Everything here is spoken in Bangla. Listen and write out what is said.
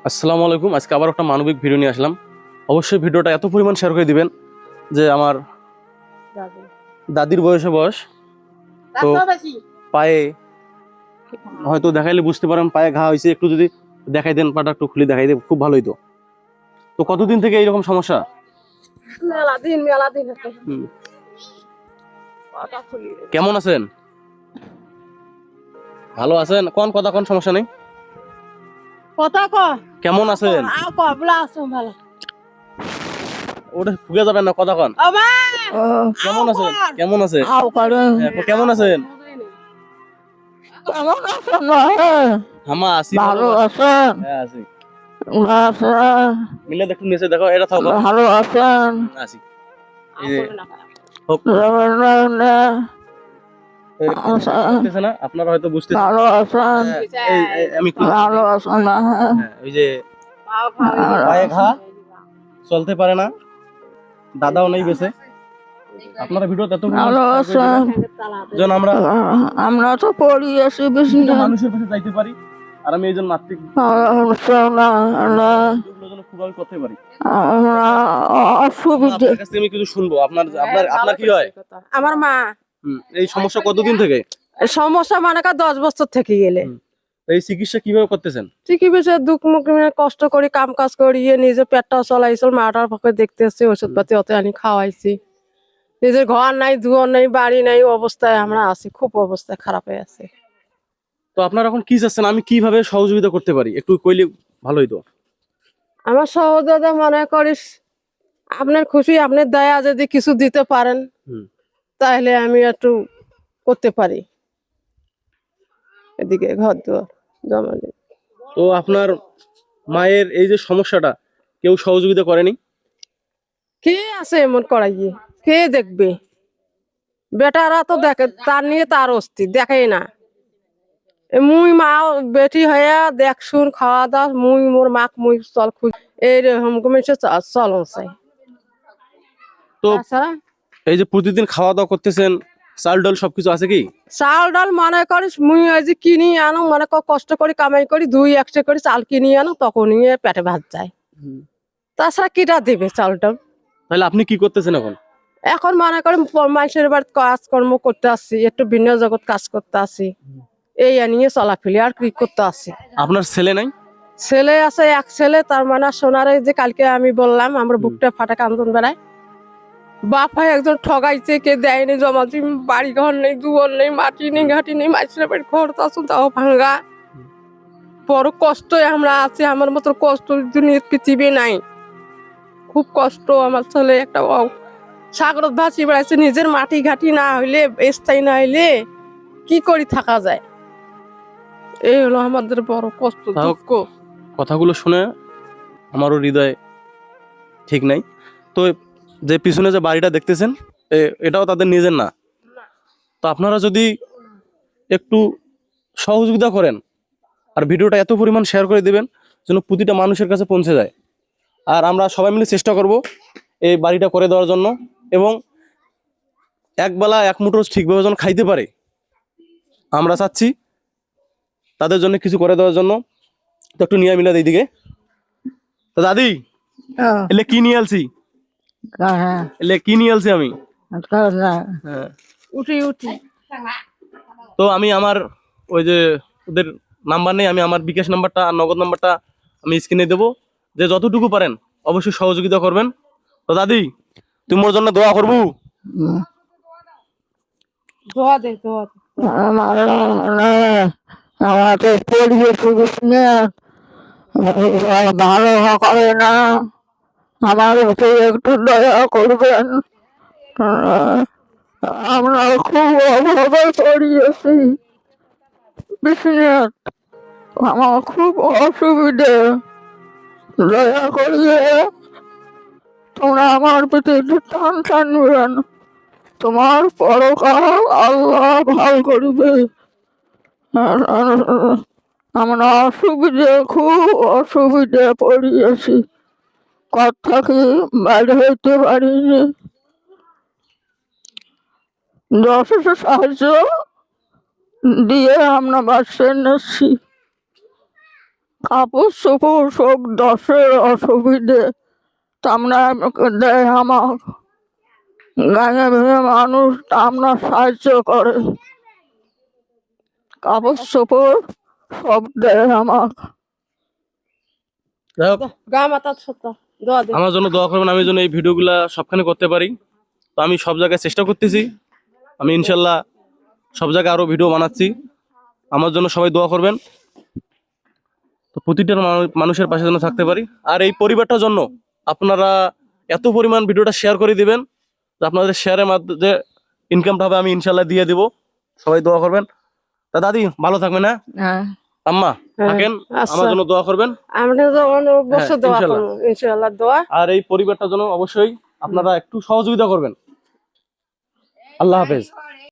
আসসালামু আলাইকুম। আজকে আবার একটা মানবিক ভিডিও নিয়ে আসলাম। অবশ্যই ভিডিওটা এত পরিমাণ শেয়ার করে দিবেন যে আমার দাদির বয়স তো পায়ে হয়তো দেখাইলে বুঝতে পারেন পায়ে ঘা হয়েছে, একটু যদি দেখাই দেন, পাটা একটু খুলে দেখাই দেন, খুব ভালো হইতো। তো কতদিন থেকে এইরকম সমস্যা? মেলা দিন হুম। কেমন আছেন? ভালো আছেন? কোন সমস্যা নেই? কথা ক কেমন আছেন? বলা আসুন ভালো ওটা ফুগে যাবেন না, কথা কন। কেমন আছেন? কেমন আছে? কেমন আছেন? হামা আছি, ভালো আছেন? হ্যাঁ আছি। আছেন? মিলে দেখুন নিচে দেখো, এটা থাকো। ভালো আছেন? আছি। এই যে হোক করতেছে না, আপনারা হয়তো বুঝতেছেন। ভালো আছেন? আমি ভালো আছেন না? ওই যে পায়ে ঘা, চলতে পারে না, দাদাও নেই বেঁচে। আপনারা ভিডিও এত ভালো আছেন? যেন আমরা আমরা তো পড়ি আছি বেশি না। মানুষের কাছে যাইতে পারি, আর আমি এই জন্য মাতৃক খুব আমি করতে পারি। আপনার কাছ থেকে আমি কিছু শুনবো। আপনার আপনার আপনার কি হয়? আমার মা এই সমস্যা কতদিন থেকে? সমস্যা মানে 10 বছর থেকে গেলে এই চিকিৎসা কিভাবে করতেছেন? চিকিৎসা দুঃখ মুখ নিয়ে কষ্ট করি, কাম কাজ করি, নিজে পেটটাও চলাইছিল, মাটার পক্ষে দেখতে আসছি, ওষুধ পাতি অত আনি খাওয়াইছি। নিজের ঘর নাই, দুয়ার নাই, বাড়ি নাই, অবস্থায় আমরা আছি, খুব অবস্থা খারাপ হয়ে আছে। তো আপনারা এখন কি চাচ্ছেন, আমি কিভাবে সহযোগিতা করতে পারি একটু কইলে ভালো হইতো। আমার সহযোগিতা মনে করিস আপনার খুশি, আপনার দয়া যদি কিছু দিতে পারেন তাহলে আমি একটু করতে পারি, এদিকে ঘর দুয়ার জমালি। তো আপনার মায়ের এই যে সমস্যাটা কেউ সহযোগিতা করেনি? কে আছে এমন করাইয়ে, কে দেখবে? বেটারা তো দেখে, তার নিয়ে তার অস্তি দেখেই না। মুই মা বেটি হয়ে দেখ শুন খাওয়া দাওয়া, মুই মোর মাক মুই চল খুঁজ এইরকম চল চাই। তো তাছাড়া এই যে প্রতিদিন খাওয়া দাওয়া করতেছেন, চাল ডাল সবকিছু আছে কি? চাল ডাল মনে করিস মুই ওই যে কিনি আনো, মনে কর কষ্ট করি কামাই করি, 2-1 করে চাল কিনি আনো, তখনই পেটে ভাত যায়। তাছাড়া কিটা দেবে চাল ডাল? তাহলে আপনি কি করতেছেন এখন? এখন মনে করি মানুষের বাড়িতে কাজকর্ম করতে আসছি, একটু ভিন্ন জগৎ কাজ করতে আসি, এই নিয়ে চলাফেরি আর কি করতে আসি। আপনার ছেলে নাই? ছেলে আছে, এক ছেলে, তার মানে সোনারে যে কালকে আমি বললাম আমার বুকটা ফাটা কান্দন বেড়ায়। বাপ ভাই একজন ঠগাইছে, কে দেয়নি জমাতি, বাড়ি ঘর নেই, দুয়ার নেই, মাটি নেই, ঘাটি নেই, মাছের বাড়ি ঘর আসুন তাও ভাঙ্গা। বড় কষ্ট আমরা আছি, আমার মতো কষ্ট দুনিয়ার পৃথিবী নাই। খুব কষ্ট। আমার ছেলে একটা সাগরত ভাসি বেড়াইছে, নিজের মাটি ঘাটি না হইলে, স্থায়ী না হইলে কি করি থাকা যায়? এই হলো আমাদের বড় কষ্ট, দুঃখ। কথাগুলো শুনে আমারও হৃদয় ঠিক নাই। তো যে পিছনে যে বাড়িটা দেখতেছেন, এটাও তাদের নিজের না। তো আপনারা যদি একটু সহযোগিতা করেন আর ভিডিওটা এত পরিমাণ শেয়ার করে দিবেন যেন প্রতিটা মানুষের কাছে পৌঁছে যায়, আর আমরা সবাই মিলে চেষ্টা করব এই বাড়িটা করে দেওয়ার জন্য, এবং একবেলা এক মুঠো ঠিকভাবে যেন খাইতে পারে আমরা চাচ্ছি, তাদের জন্য কিছু করে দেওয়ার জন্য। তো একটু নিয়ে মিলা এইদিকে। তো দাদি, এলে কি নিয়ে আলছি, এলে কি নিয়ে আলছি আমি? হ্যাঁ, উঠি উঠি। তো আমি আমার ওই যে ওদের নাম্বার নেই, আমি আমার বিকাশ নাম্বারটা আর নগদ নাম্বারটা আমি স্ক্রিনে দেবো, যে যতটুকু পারেন অবশ্যই সহযোগিতা করবেন। তো দাদি, তুমি মোর জন্য দোয়া করবো। দোয়া দে, দোয়া দে। আমাকে পড়িয়ে শুনিস না, ভালো করে না, আমার উপরে একটু দয়া করবেন। আমরা খুব অভাবে পড়িয়েছি, বিশ্বনাথ, আমার খুব অসুবিধে, দয়া করিয়ে তোমরা আমার প্রতি একটু টান টানবেন, তোমার পরকাল আল্লাহ ভাল করবে। আমরা খুব অসুবিধে পড়িয়েছি, কথা কি বাইরে হইতে পারিনি, যথেষ্ট সাহায্য দিয়ে আমরা বাঁচিয়ে নিচ্ছি। কাপড় চোপড় সব দশের অসুবিধে তামরা দেয় আমার গাঁয়ে ভেঙে মানুষ তামরা সাহায্য করে কাপড় চোপড় সব দেয় আমার যাই হোক, গা মাথা ছোট দোয়া দে আমার জন্য দোয়া করবেন, আমি যেন এই ভিডিওগুলা সবখানে করতে পারি। তো আমি সব জায়গায় চেষ্টা করতেছি, আমি ইনশাল্লাহ সব জায়গায় আরো ভিডিও বানাচ্ছি। আমার জন্য সবাই দোয়া করবেন, তো প্রতিটা মানুষের পাশে যেন থাকতে পারি। আর এই পরিবারটার জন্য আপনারা এত পরিমাণ ভিডিওটা শেয়ার করে দিবেন, যে আপনাদের শেয়ারের মাধ্যমে ইনকামটা হবে আমি ইনশাল্লাহ দিয়ে দিব। সবাই দোয়া করবেন। তা দাদি ভালো থাকবেন, হ্যাঁ হ্যাঁ আম্মা থাকেন, আচ্ছা। আমার জন্য দোয়া করবেন। আমরা যেমন বসে দোয়া ইনশাল্লাহ। করবো ইনশাআল্লাহ দোয়া আর এই পরিবারটার জন্য অবশ্যই আপনারা একটু সহযোগিতা করবেন। আল্লাহ হাফেজ।